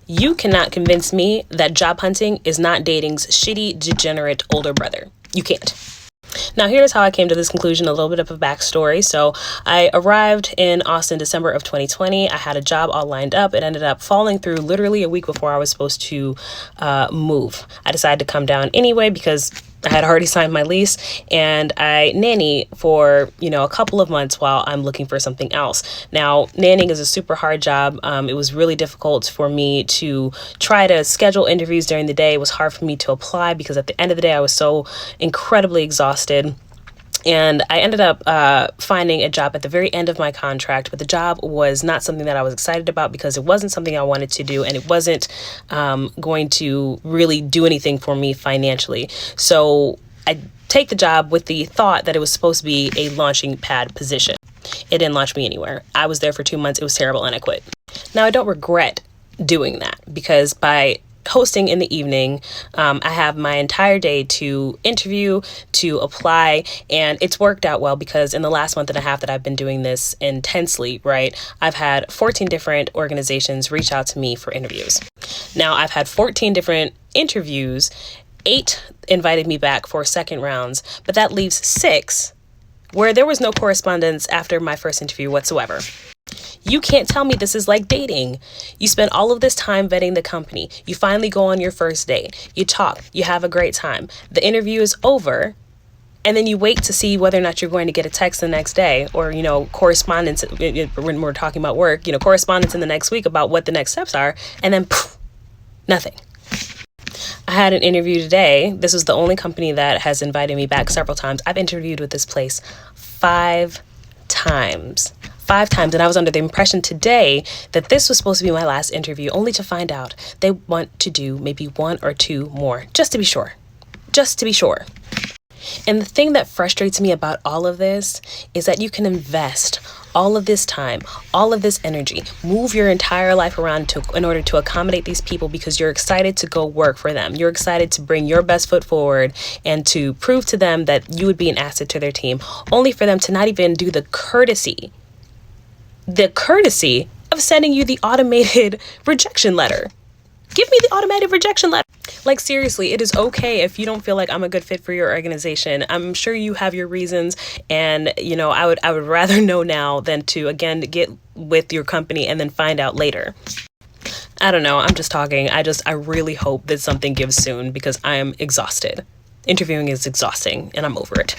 You cannot convince me that job hunting is not dating's shitty, degenerate older brother. You can't. Now, here's how I came to this conclusion, a little bit of a backstory. So I arrived in Austin, December of 2020. I had a job all lined up. It ended up falling through literally a week before I was supposed to move. I decided to come down anyway because I had already signed my lease, and I nanny for, a couple of months while I'm looking for something else. Now, nannying is a super hard job. It was really difficult for me to try to schedule interviews during the day. It was hard for me to apply because at the end of the day, I was so incredibly exhausted. And I ended up finding a job at the very end of my contract, but the job was not something that I was excited about because it wasn't something I wanted to do, and it wasn't going to really do anything for me financially. So I take the job with the thought that it was supposed to be a launching pad position. It didn't launch me anywhere. I was there for 2 months. It was terrible, and I quit. Now, I don't regret doing that because by hosting in the evening, I have my entire day to interview, to apply, and it's worked out well because in the last month and a half that I've been doing this intensely, right, I've had 14 different organizations reach out to me for interviews. Now, I've had 14 different interviews, 8 invited me back for second rounds, but that leaves 6 where there was no correspondence after my first interview whatsoever. You can't tell me this is like dating. You spend all of this time vetting the company. You finally go on your first date. You talk. You have a great time. The interview is over. And then you wait to see whether or not you're going to get a text the next day or, correspondence when we're talking about work, correspondence in the next week about what the next steps are. And then poof, nothing. I had an interview today. This was the only company that has invited me back several times. I've interviewed with this place 5 times. 5 times, and I was under the impression today that this was supposed to be my last interview, only to find out they want to do maybe 1 or 2 more, just to be sure. Just to be sure. And the thing that frustrates me about all of this is that you can invest all of this time, all of this energy, move your entire life around in order to accommodate these people because you're excited to go work for them. You're excited to bring your best foot forward and to prove to them that you would be an asset to their team, only for them to not even do the courtesy of sending you the automated rejection letter. Give me the automated rejection letter. Like, seriously, it is okay if you don't feel like I'm a good fit for your organization. I'm sure you have your reasons, and I would rather know now than to again get with your company and then find out later. I don't know. I'm just talking. I really hope that something gives soon because I am exhausted. Interviewing is exhausting and I'm over it.